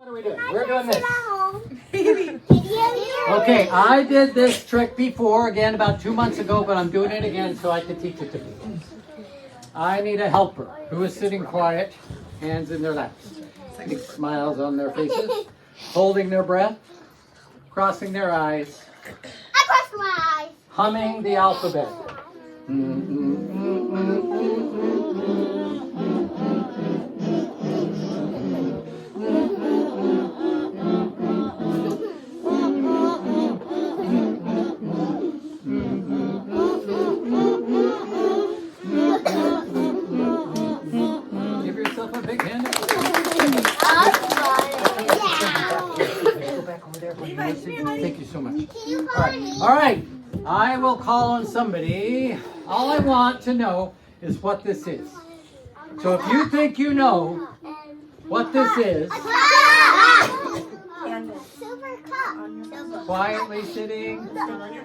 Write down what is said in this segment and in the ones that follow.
What are we doing? We're doing this. Okay, I did this trick before, again, about 2 months ago, but I'm doing it again so I can teach it to people. I need a helper who is sitting quiet, hands in their laps, big smiles on their faces, holding their breath, crossing their eyes, I crossed my eyes. humming the alphabet. Give yourself a big hand. Go back over there. Thank you so much. All right. I will call on somebody. All I want to know is what this is. So if you think you know what this is, Silver cup. quietly sitting,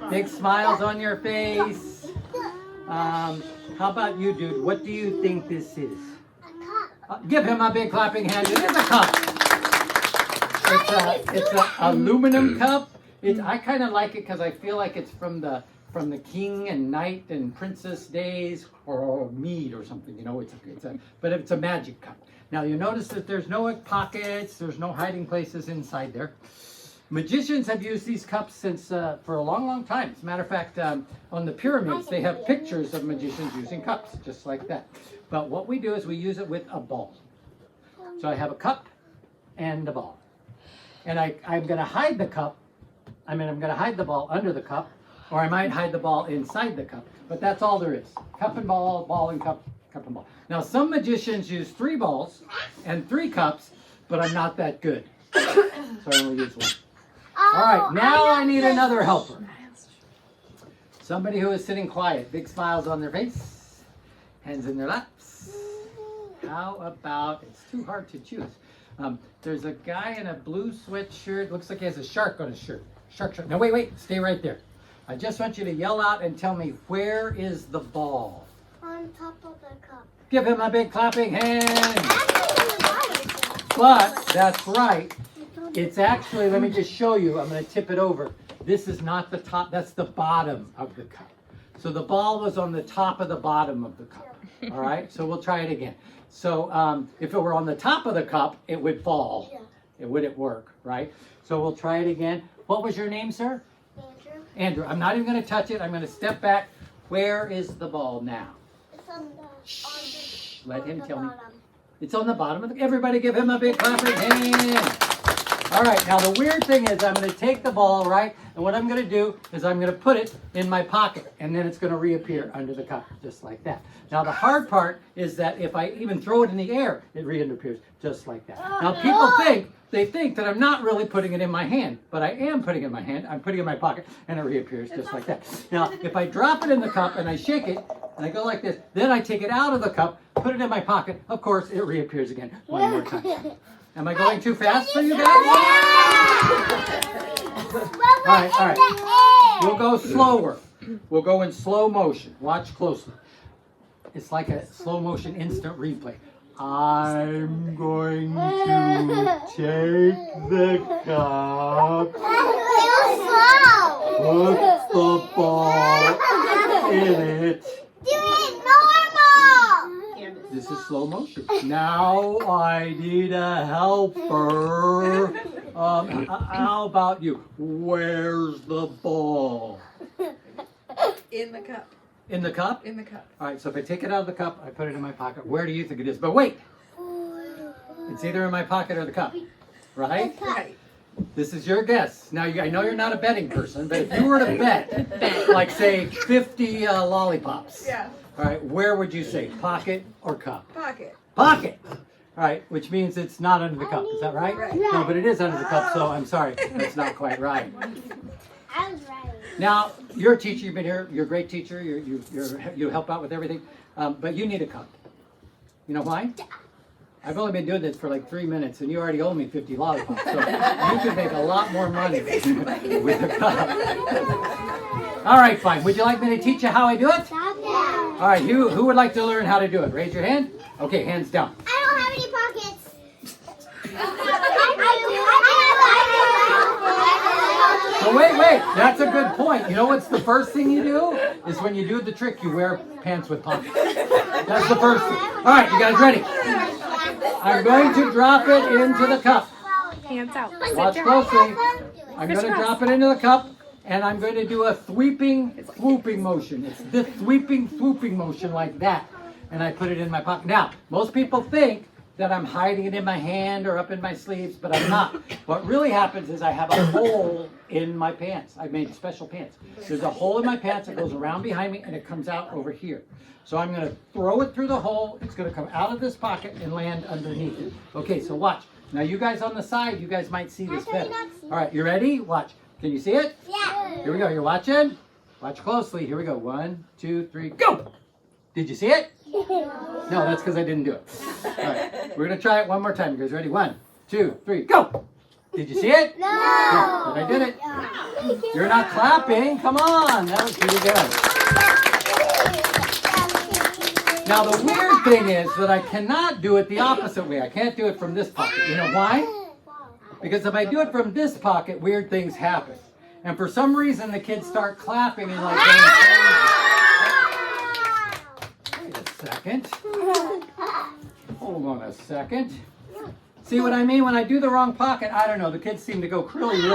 big smiles on your face. How about you, dude? What do you think this is? A cup. Give him a big clapping hand. It is a cup. It's an aluminum cup. I kind of like it because I feel like it's from the king and knight and princess days, or mead or something. You know, but it's a magic cup. Now you notice that there's no pockets. There's no hiding places inside there. Magicians have used these cups since for a long, long time. As a matter of fact, on the pyramids, they have pictures of magicians using cups, just like that. But what we do is we use it with a ball. So I have a cup and a ball. And I'm going to hide the cup. I'm going to hide the ball under the cup, or I might hide the ball inside the cup. But that's all there is. Cup and ball, ball and cup, cup and ball. Now, some magicians use 3 balls and 3 cups, but I'm not that good. So I only use 1. All right, now I need another helper. Somebody who is sitting quiet, big smiles on their face, hands in their laps. How about, it's too hard to choose. There's a guy in a blue sweatshirt, looks like he has a shark on his shirt. Shark. No, wait, stay right there. I just want you to yell out and tell me, where is the ball? On top of the cup. Give him a big clapping hand. But that's right. It's actually, let me just show you. I'm going to tip it over. This is not the top. That's the bottom of the cup. So the ball was on the top of the bottom of the cup. All right. So we'll try it again. So if it were on the top of the cup, it would fall. Yeah. It wouldn't work, right? So we'll try it again. What was your name, sir? Andrew. Andrew. I'm not even going to touch it. I'm going to step back. Where is the ball now? It's on the, Shh. Let him tell me. bottom. It's on the bottom of the... Everybody give him a big clapping hand. All right, now the weird thing is I'm going to take the ball, right? And what I'm going to do is I'm going to put it in my pocket, and then it's going to reappear under the cup, just like that. Now the hard part is that if I even throw it in the air, it reappears just like that. Now people think that I'm not really putting it in my hand, but I am putting it in my hand. I'm putting it in my pocket, and it reappears just like that. Now, if I drop it in the cup and I shake it, and I go like this, then I take it out of the cup, put it in my pocket, of course, it reappears again one more time. Am I going too fast for you guys? All right. We'll go slower. We'll go in slow motion. Watch closely. It's like a slow motion instant replay. I'm going to take the cup, put the ball in it. Do it normal. This is slow motion. Now I need a helper. How about you? Where's the ball? In the cup. In the cup? In the cup. All right, so if I take it out of the cup, I put it in my pocket. Where do you think it is? But wait, it's either in my pocket or the cup, right? Right. This is your guess. Now, I know you're not a betting person, but if you were to bet, like say 50 lollipops, Yeah. all right, where would you say? Pocket or cup? Pocket. Pocket! All right, which means it's not under the cup. Is that right? Right. No, but it is under the cup, so I'm sorry. That's not quite right. I was right. Now, you're a teacher. You've been here. You're a great teacher. You help out with everything. But you need a cup. You know why? I've only been doing this for like 3 minutes, and you already owe me 50 lollipops. So you could make a lot more money with a cup. All right, fine. Would you like me to teach you how I do it? Yeah. All right, who would like to learn how to do it? Raise your hand. Okay, hands down. I don't have any pockets. I That's a good point. You know what's the first thing you do? Is when you do the trick, you wear pants with pockets. That's the first thing. All right, you guys ready? I'm going to drop it into the cup. Hands out. Watch closely. I'm going to drop it into the cup, and I'm going to do a swooping motion. It's this swooping motion like that. And I put it in my pocket. Now, most people think that I'm hiding it in my hand or up in my sleeves, but I'm not. What really happens is I have a hole in my pants. I made special pants. There's a hole in my pants that goes around behind me, and it comes out over here. So I'm going to throw it through the hole. It's going to come out of this pocket and land underneath it. Okay, so watch. Now you guys on the side, you guys might see this better. All right, you ready? Watch. Can you see it? Yeah. Here we go. You're watching? Watch closely. Here we go. 1, 2, 3, go! Did you see it? No, that's because I didn't do it. All right, we're going to try it one more time. You guys ready? 1, 2, 3, go! Did you see it? No. No, but I did it. You're not clapping. Come on. That was pretty good. Now, the weird thing is that I cannot do it the opposite way. I can't do it from this pocket. You know why? Because if I do it from this pocket, weird things happen. And for some reason, the kids start clapping and like going crazy. Wait a second. Hold on a second. See what I mean? When I do the wrong pocket, I don't know. The kids seem to go really crazy.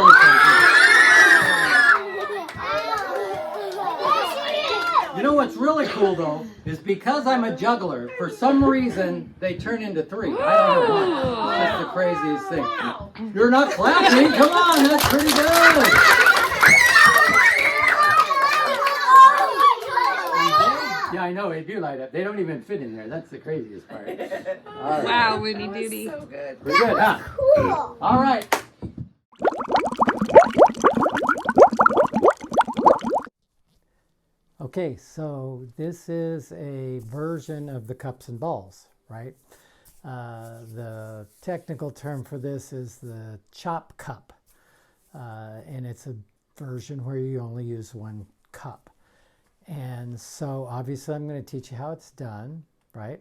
You know what's really cool though is because I'm a juggler, for some reason they turn into 3. I don't know why. It's just the craziest thing. You're not clapping. Come on, that's pretty good. Yeah, I know, they do light up. They don't even fit in there. That's the craziest part. All right. Wow, Woody Doody. So good. Pretty good, huh? Cool. All right. Okay, so this is a version of the cups and balls, right? The technical term for this is the chop cup. And it's a version where you only use one cup. And so obviously I'm going to teach you how it's done, right?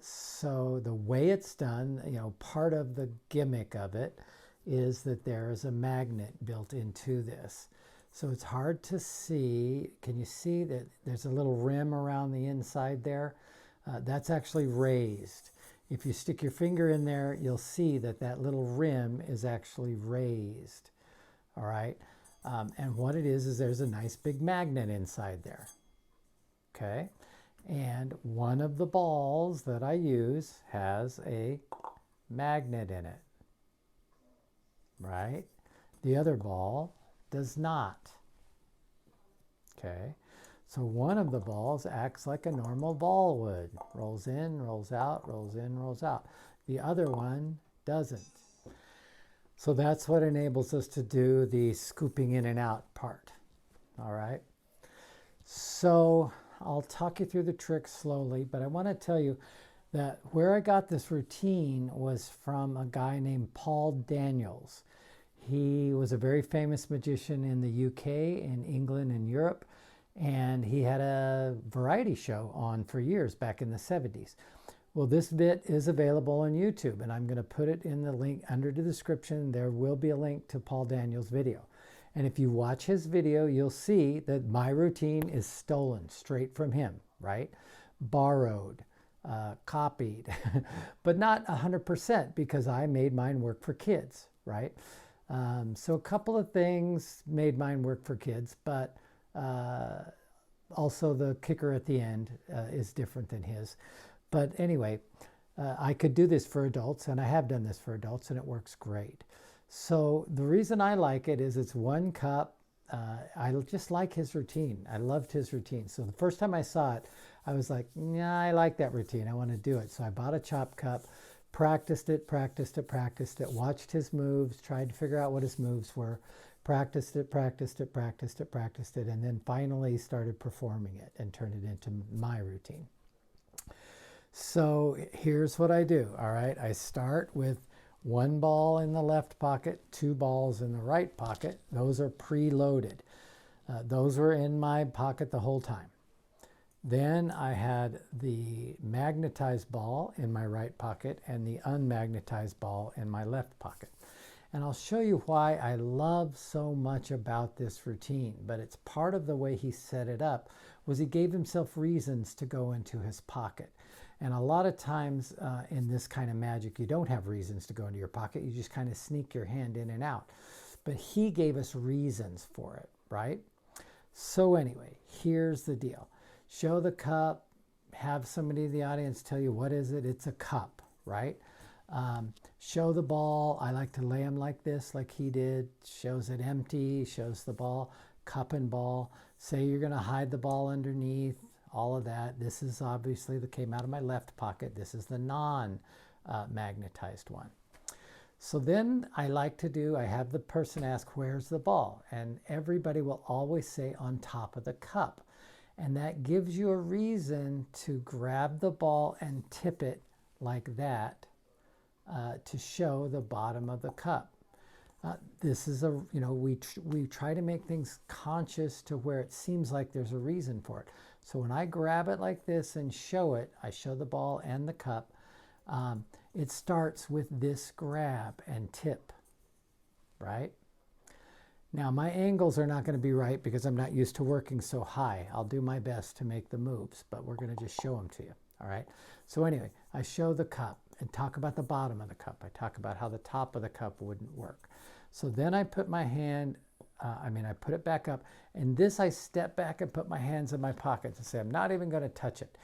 So the way it's done, you know, part of the gimmick of it is that there is a magnet built into this. So it's hard to see. Can you see that there's a little rim around the inside there? That's actually raised. If you stick your finger in there, you'll see that that little rim is actually raised. All right. And what it is there's a nice big magnet inside there. Okay. And one of the balls that I use has a magnet in it. Right. The other ball does not. Okay, so one of the balls acts like a normal ball would. Rolls in, rolls out, rolls in, rolls out. The other one doesn't. So that's what enables us to do the scooping in and out part. All right. So I'll talk you through the trick slowly, but I want to tell you that where I got this routine was from a guy named Paul Daniels. He was a very famous magician in the UK, in England, and Europe, and he had a variety show on for years back in the 70s. Well, this bit is available on YouTube, and I'm going to put it in the link under the description. There will be a link to Paul Daniels' video. And if you watch his video, you'll see that my routine is stolen straight from him, right? Borrowed, copied, but not 100% because I made mine work for kids, right? So a couple of things made mine work for kids, but also the kicker at the end is different than his. But anyway, I could do this for adults, and I have done this for adults, and it works great. So the reason I like it is it's one cup. I just like his routine. I loved his routine. So the first time I saw it, I was like, yeah, I like that routine. I want to do it. So I bought a chop cup. Practiced it, watched his moves, tried to figure out what his moves were, practiced it, and then finally started performing it and turned it into my routine. So here's what I do, all right? I start with one ball in the left pocket, 2 balls in the right pocket. Those are preloaded. Those were in my pocket the whole time. Then I had the magnetized ball in my right pocket and the unmagnetized ball in my left pocket. And I'll show you why I love so much about this routine. But it's part of the way he set it up was he gave himself reasons to go into his pocket. And a lot of times in this kind of magic, you don't have reasons to go into your pocket. You just kind of sneak your hand in and out. But he gave us reasons for it, right? So anyway, here's the deal. Show the cup. Have somebody in the audience tell you, what is it? It's a cup, right? Show the ball. I like to lay them like this, like he did. Shows it empty, shows the ball, cup and ball. Say you're going to hide the ball underneath, all of that. This is obviously that came out of my left pocket. This is the non-magnetized one. So then I like to do, I have the person ask, where's the ball? And everybody will always say on top of the cup. And that gives you a reason to grab the ball and tip it like that to show the bottom of the cup. This is a, we try to make things conscious to where it seems like there's a reason for it. So when I grab it like this and show it, I show the ball and the cup. It starts with this grab and tip, right? Now my angles are not going to be right because I'm not used to working so high. I'll do my best to make the moves, but we're going to just show them to you, all right? So anyway, I show the cup and talk about the bottom of the cup. I talk about how the top of the cup wouldn't work. So then I put my hand, I put it back up, and this I step back and put my hands in my pockets and say, I'm not even going to touch it.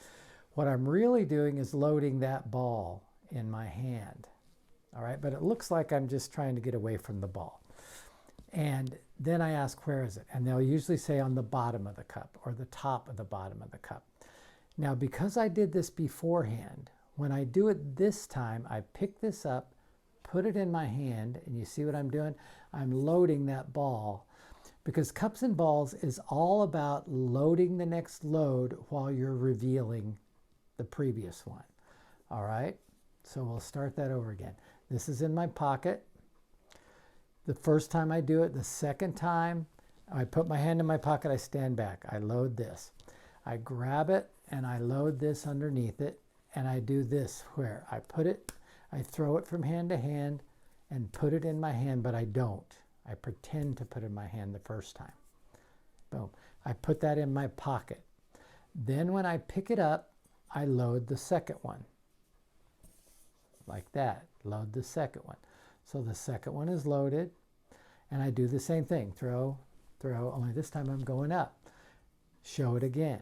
What I'm really doing is loading that ball in my hand, all right? But it looks like I'm just trying to get away from the ball. And then I ask, where is it? And they'll usually say on the bottom of the cup or the top of the bottom of the cup. Now, because I did this beforehand, when I do it this time, I pick this up, put it in my hand, and you see what I'm doing? I'm loading that ball, because cups and balls is all about loading the next load while you're revealing the previous one. All right? So we'll start that over again. This is in my pocket. The first time I do it, the second time, I put my hand in my pocket, I stand back, I load this. I grab it and I load this underneath it, and I do this where I put it, I throw it from hand to hand and put it in my hand, but I don't. I pretend to put it in my hand the first time. Boom. I put that in my pocket. Then when I pick it up, I load the second one. Like that, load the second one. So the second one is loaded, and I do the same thing. Throw, only this time I'm going up. Show it again.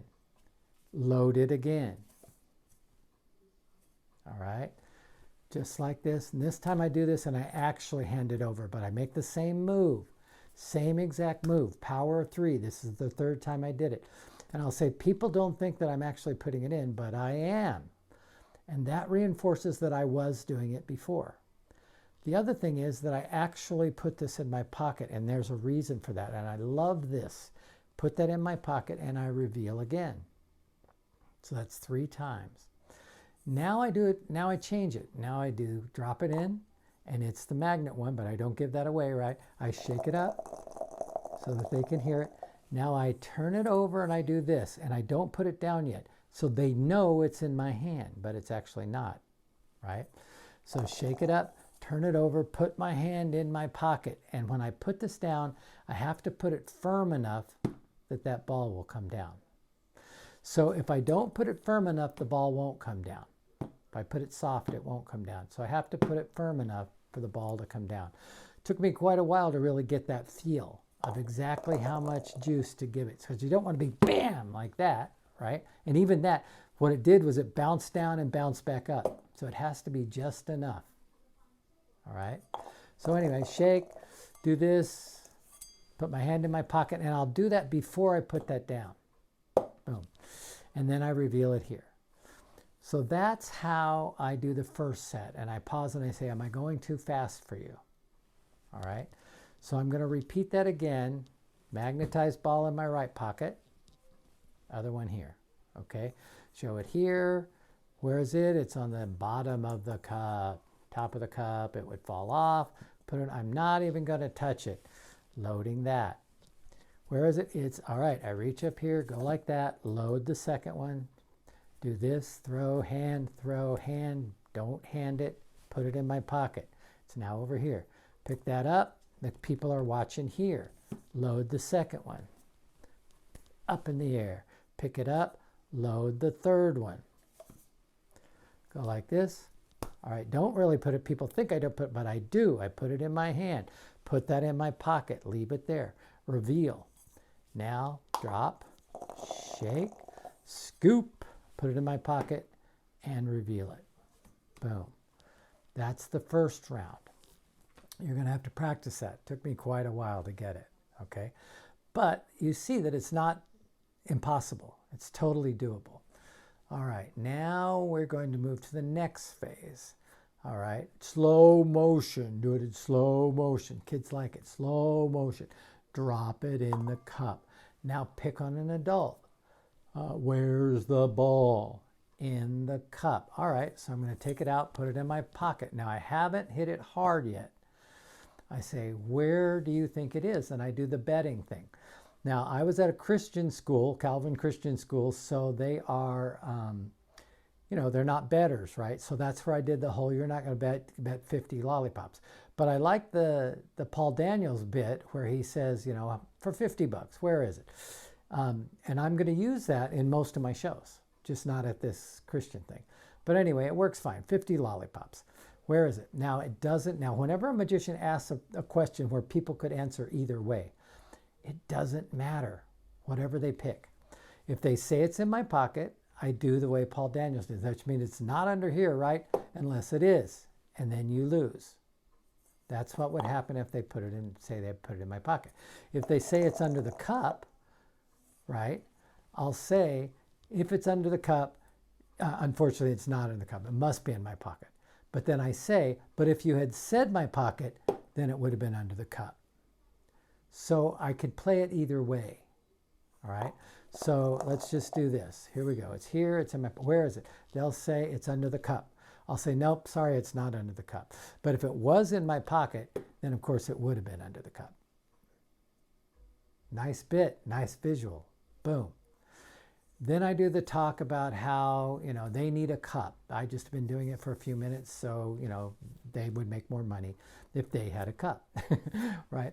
Load it again. All right? Just like this. And this time I do this and I actually hand it over, but I make the same move. Same exact move. Power of 3. This is the third time I did it. And I'll say, people don't think that I'm actually putting it in, but I am. And that reinforces that I was doing it before. The other thing is that I actually put this in my pocket, and there's a reason for that. And I love this. Put that in my pocket and I reveal again. So that's 3 times. Now I do it, now I change it. Now I do drop it in, and it's the magnet one, but I don't give that away, right? I shake it up so that they can hear it. Now I turn it over and I do this, and I don't put it down yet. So they know it's in my hand, but it's actually not, right? So shake it up, turn it over, put my hand in my pocket. And when I put this down, I have to put it firm enough that that ball will come down. So if I don't put it firm enough, the ball won't come down. If I put it soft, it won't come down. So I have to put it firm enough for the ball to come down. It took me quite a while to really get that feel of exactly how much juice to give it. Because you don't want to be bam like that, right? And even that, what it did was it bounced down and bounced back up. So it has to be just enough. All right? So anyway, shake, do this, put my hand in my pocket, and I'll do that before I put that down. Boom. And then I reveal it here. So that's how I do the first set. And I pause and I say, am I going too fast for you? All right. So I'm going to repeat that again. Magnetized ball in my right pocket. Other one here. Okay. Show it here. Where is it? It's on the bottom of the cup. Top of the cup. It would fall off. Put it. I'm not even going to touch it. Loading that. Where is it? It's all right. I reach up here. Go like that. Load the second one. Do this, throw, hand, don't hand it, put it in my pocket. It's now over here. Pick that up. The people are watching here. Load the second one. Up in the air. Pick it up. Load the third one. Go like this. All right, don't really put it. People think I don't put it, but I do. I put it in my hand. Put that in my pocket. Leave it there. Reveal. Now drop, shake, scoop, put it in my pocket, and reveal it. Boom. That's the first round. You're going to have to practice that. It took me quite a while to get it, okay? But you see that it's not impossible. It's totally doable. All right, now we're going to move to the next phase. All right, slow motion. Do it in slow motion. Kids like it. Slow motion. Drop it in the cup. Now pick on an adult. Where's the ball? In the cup. All right, so I'm going to take it out, put it in my pocket. Now I haven't hit it hard yet. I say, where do you think it is? And I do the betting thing. Now, I was at a Christian school, Calvin Christian school, so they are, they're not bettors, right? So that's where I did the whole, you're not going to bet 50 lollipops. But I like the Paul Daniels bit where he says, for 50 bucks, where is it? And I'm going to use that in most of my shows, just not at this Christian thing. But anyway, it works fine, 50 lollipops. Where is it? Now, it doesn't, whenever a magician asks a question where people could answer either way, it doesn't matter, whatever they pick. If they say it's in my pocket, I do the way Paul Daniels did, which means it's not under here, right? Unless it is, and then you lose. That's what would happen if they put it in, say they put it in my pocket. If they say it's under the cup, right? I'll say, if it's under the cup, unfortunately it's not in the cup, it must be in my pocket. But then I say, but if you had said my pocket, then it would have been under the cup. So I could play it either way, all right? So let's just do this. Here we go. It's here, it's in my, where is it? They'll say it's under the cup. I'll say, nope, sorry, it's not under the cup. But if it was in my pocket, then of course it would have been under the cup. Nice bit, nice visual, boom. Then I do the talk about how, they need a cup. I just been doing it for a few minutes, so, they would make more money if they had a cup, right?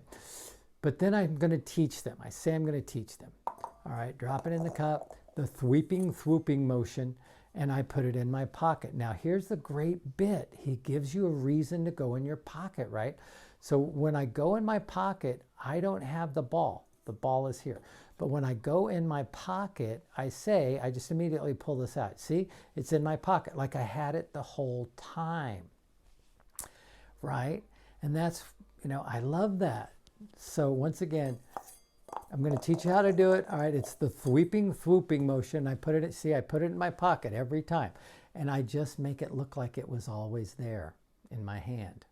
But then I'm going to teach them. I say I'm going to teach them. All right, drop it in the cup, the thwooping motion, and I put it in my pocket. Now, here's the great bit. He gives you a reason to go in your pocket, right? So when I go in my pocket, I don't have the ball. The ball is here. But when I go in my pocket, I just immediately pull this out. See, it's in my pocket like I had it the whole time, right? And that's, I love that. So once again, I'm going to teach you how to do it. All right, it's the thwooping motion. I put it in my pocket every time. And I just make it look like it was always there in my hand.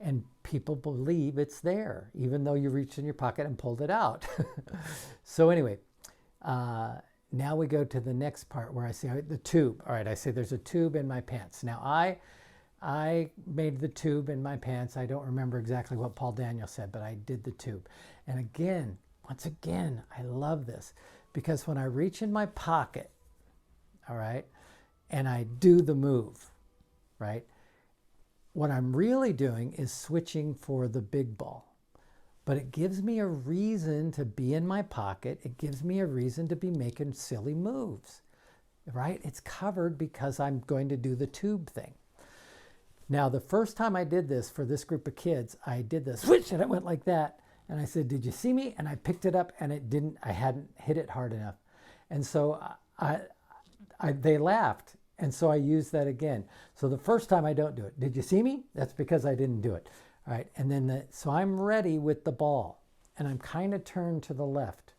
And people believe it's there, even though you reached in your pocket and pulled it out. So anyway, now we go to the next part where I say the tube. All right, I say there's a tube in my pants. Now I made the tube in my pants. I don't remember exactly what Paul Daniel said, but I did the tube. And again, once again, I love this because when I reach in my pocket, all right, and I do the move, right, what I'm really doing is switching for the big ball. But it gives me a reason to be in my pocket. It gives me a reason to be making silly moves, right? It's covered because I'm going to do the tube thing. Now, the first time I did this for this group of kids, I did the switch and it went like that. And I said, did you see me? And I picked it up and it didn't, I hadn't hit it hard enough. And so they laughed. And so I used that again. So the first time I don't do it. Did you see me? That's because I didn't do it. All right. And then, so I'm ready with the ball and I'm kind of turned to the left.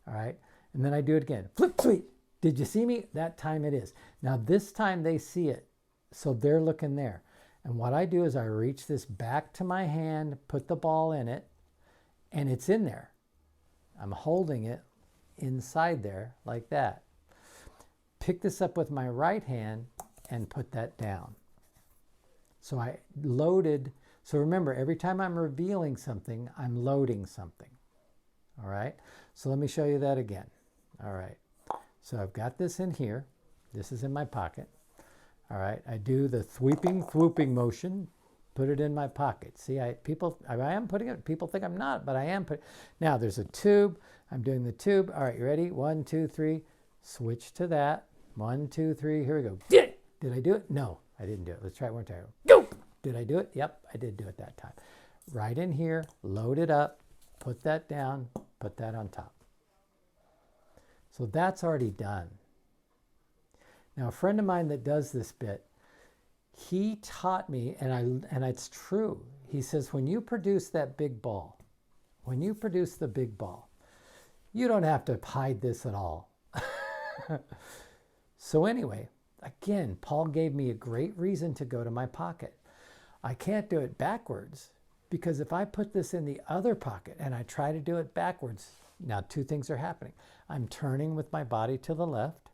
All right. And then I do it again. Flip, sweep. Did you see me? That time it is. Now this time they see it. So they're looking there. And what I do is I reach this back to my hand, put the ball in it, and it's in there. I'm holding it inside there like that. Pick this up with my right hand and put that down. So I loaded. So remember, every time I'm revealing something, I'm loading something. All right. So let me show you that again. All right. So I've got this in here. This is in my pocket. All right. I do the thwooping motion. put it in my pocket. See, I am putting it, people think I'm not, but I am putting. Now there's a tube. I'm doing the tube. All right, you ready? 1, 2, 3. Switch to that. 1, 2, 3. Here we go. Did I do it? No, I didn't do it. Let's try it one time. Go! Did I do it? Yep, I did do it that time. Right in here, load it up, put that down, put that on top. So that's already done. Now, a friend of mine that does this bit, he taught me, and it's true. He says, when you produce that big ball, when you produce the big ball, you don't have to hide this at all. So anyway, again, Paul gave me a great reason to go to my pocket. I can't do it backwards because if I put this in the other pocket and I try to do it backwards, now two things are happening. I'm turning with my body to the left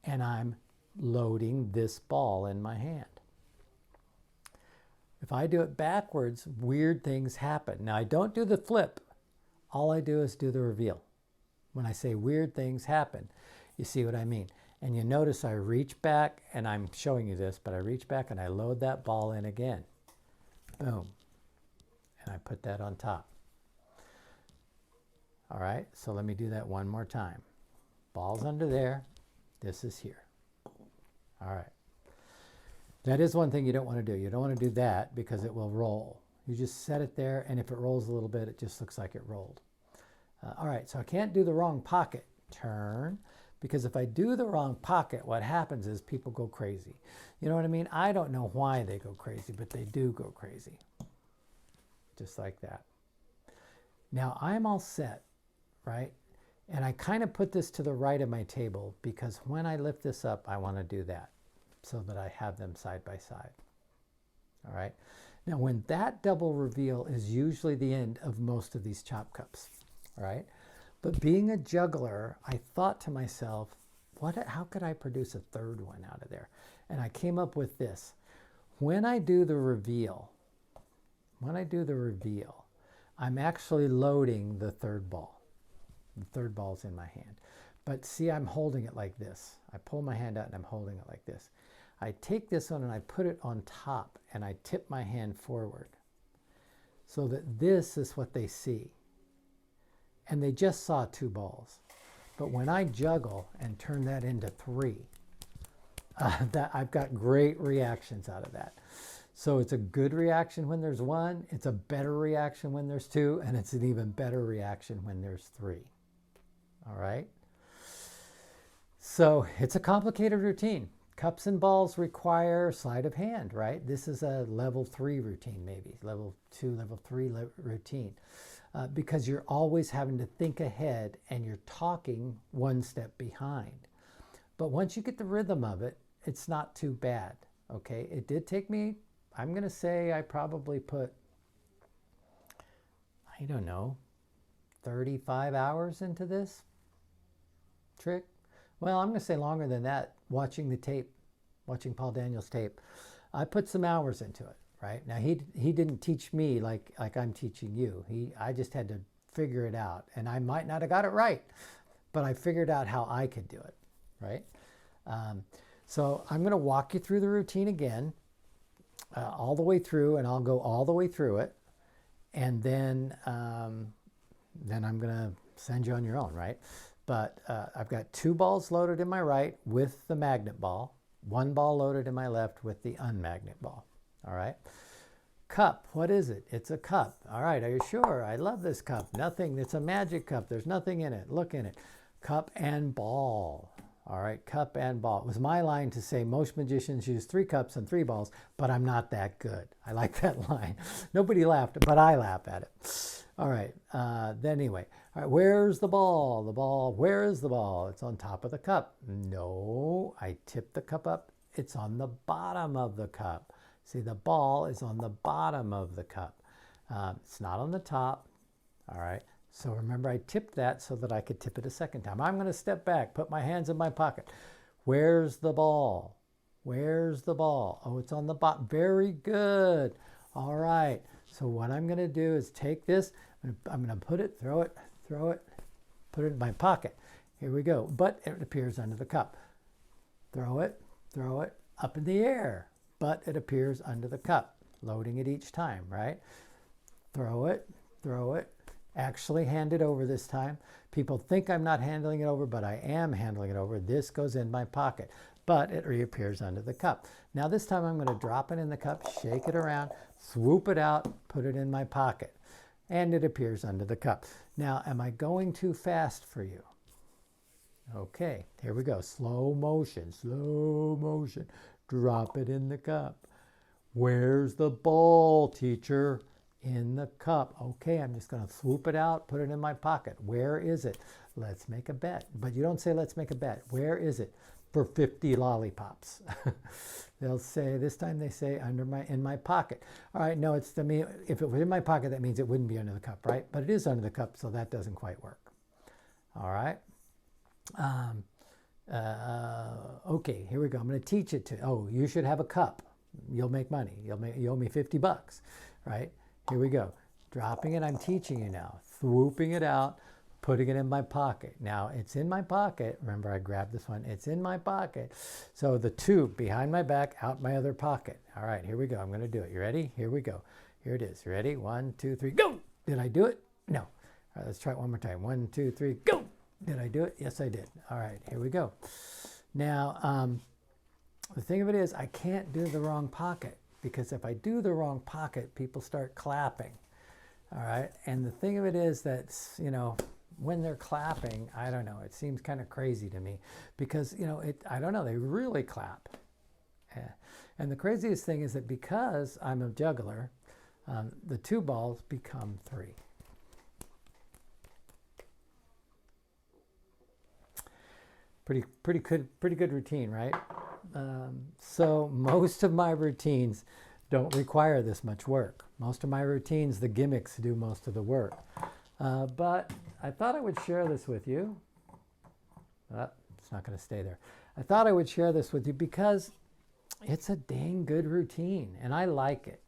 and I'm loading this ball in my hand. If I do it backwards, weird things happen. Now I don't do the flip. All I do is do the reveal. When I say weird things happen, you see what I mean. And you notice I reach back, and I'm showing you this, but I reach back and I load that ball in again. Boom. And I put that on top. All right, so let me do that one more time. Ball's under there. This is here. All right. That is one thing you don't want to do. You don't want to do that because it will roll. You just set it there, and if it rolls a little bit, it just looks like it rolled. All right, so I can't do the wrong pocket. Turn, because if I do the wrong pocket, what happens is people go crazy. You know what I mean? I don't know why they go crazy, but they do go crazy. Just like that. Now I'm all set, right? And I kind of put this to the right of my table because when I lift this up, I want to do that so that I have them side by side. All right. Now when that double reveal is usually the end of most of these chop cups, right? But being a juggler, I thought to myself, how could I produce a third one out of there? And I came up with this. When I do the reveal, I'm actually loading the third ball. The third ball's in my hand. But see, I'm holding it like this. I pull my hand out and I'm holding it like this. I take this one and I put it on top and I tip my hand forward so that this is what they see. And they just saw 2 balls. But when I juggle and turn that into 3, I've got great reactions out of that. So it's a good reaction when there's 1, it's a better reaction when there's 2, and it's an even better reaction when there's 3. All right? So it's a complicated routine. Cups and balls require sleight of hand, right? This is a level 3 routine maybe, level 2, level 3 routine. Because you're always having to think ahead and you're talking one step behind. But once you get the rhythm of it, it's not too bad, okay? It did take me, I'm going to say I probably put, I don't know, 35 hours into this trick. Well, I'm going to say longer than that, watching the tape, watching Paul Daniels' tape. I put some hours into it. Right? Now, he didn't teach me like I'm teaching you. I just had to figure it out. And I might not have got it right, but I figured out how I could do it, right? So I'm going to walk you through the routine again, all the way through, and I'll go all the way through it. And then I'm going to send you on your own, right? But I've got 2 balls loaded in my right with the magnet ball, 1 ball loaded in my left with the unmagnet ball. All right. Cup, what is it? It's a cup. All right, are you sure? I love this cup. Nothing, it's a magic cup. There's nothing in it. Look in it. Cup and ball. All right, cup and ball. It was my line to say most magicians use 3 cups and 3 balls, but I'm not that good. I like that line. Nobody laughed, but I laugh at it. All right, then anyway. All right, where's the ball? The ball, where is the ball? It's on top of the cup. No, I tip the cup up. It's on the bottom of the cup. See, the ball is on the bottom of the cup. It's not on the top. All right. So remember, I tipped that so that I could tip it a second time. I'm going to step back, put my hands in my pocket. Where's the ball? Where's the ball? Oh, it's on the bottom. Very good. All right. So what I'm going to do is take this. I'm going to put it, throw it, put it in my pocket. Here we go. But it appears under the cup. Throw it up in the air. but it appears under the cup, loading it each time, right? Throw it, actually hand it over this time. People think I'm not handling it over, but I am handling it over. This goes in my pocket, but it reappears under the cup. Now this time I'm going to drop it in the cup, shake it around, swoop it out, put it in my pocket, and it appears under the cup. Now, am I going too fast for you? Okay, here we go. Slow motion, drop it in the cup. Where's the ball, teacher? In the cup. Okay, I'm just going to swoop it out, put it in my pocket. Where is it? Let's make a bet. But you don't say let's make a bet. Where is it? For 50 lollipops. They'll say, this time they say in my pocket. All right, no, it's if it was in my pocket, that means it wouldn't be under the cup, right? But it is under the cup, so that doesn't quite work. All right. Okay, here we go. I'm going to teach it to, oh, you should have a cup. You'll make money. You owe me $50, right? Here we go. Dropping it, I'm teaching you now. Swooping it out, putting it in my pocket. Now, it's in my pocket. Remember, I grabbed this one. It's in my pocket. So the tube behind my back, out my other pocket. All right, here we go. I'm going to do it. You ready? Here we go. Here it is. You ready? 1, 2, 3, go! Did I do it? No. All right, let's try it one more time. 1, 2, 3, go! Did I do it? Yes, I did. All right, here we go. Now, the thing of it is, I can't do the wrong pocket, because if I do the wrong pocket, people start clapping. All right, and the thing of it is that, you know, when they're clapping, I don't know, it seems kind of crazy to me, because, you know, I don't know, they really clap. Yeah. And the craziest thing is that because I'm a juggler, the 2 balls become 3. Pretty good routine, right? So most of my routines don't require this much work. Most of my routines, the gimmicks do most of the work. But I thought I would share this with you. It's not going to stay there. I thought I would share this with you because it's a dang good routine, and I like it.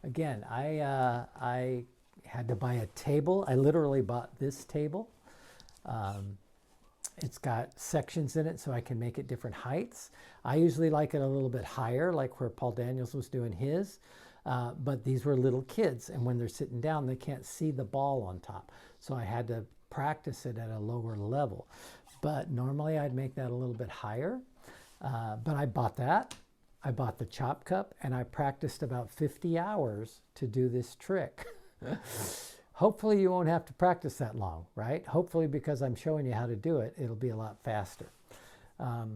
Again, I had to buy a table. I literally bought this table. It's got sections in it so I can make it different heights. I usually like it a little bit higher, like where Paul Daniels was doing his. But these were little kids, and when they're sitting down, they can't see the ball on top. So I had to practice it at a lower level. But normally I'd make that a little bit higher. But I bought that. I bought the chop cup, and I practiced about 50 hours to do this trick. Hopefully you won't have to practice that long, right? Hopefully, because I'm showing you how to do it, it'll be a lot faster. All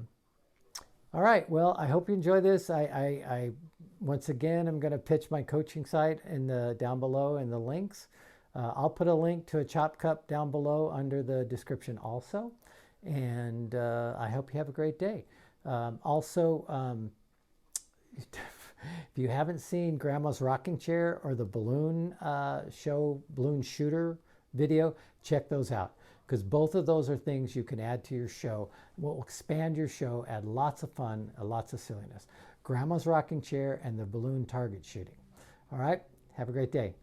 right, well, I hope you enjoy this. I once again, I'm going to pitch my coaching site down below in the links. I'll put a link to a chop cup down below under the description also. And I hope you have a great day. If you haven't seen Grandma's Rocking Chair or the balloon balloon shooter video, check those out, because both of those are things you can add to your show. Will expand your show, add lots of fun, lots of silliness. Grandma's Rocking Chair and the balloon target shooting. All right, have a great day.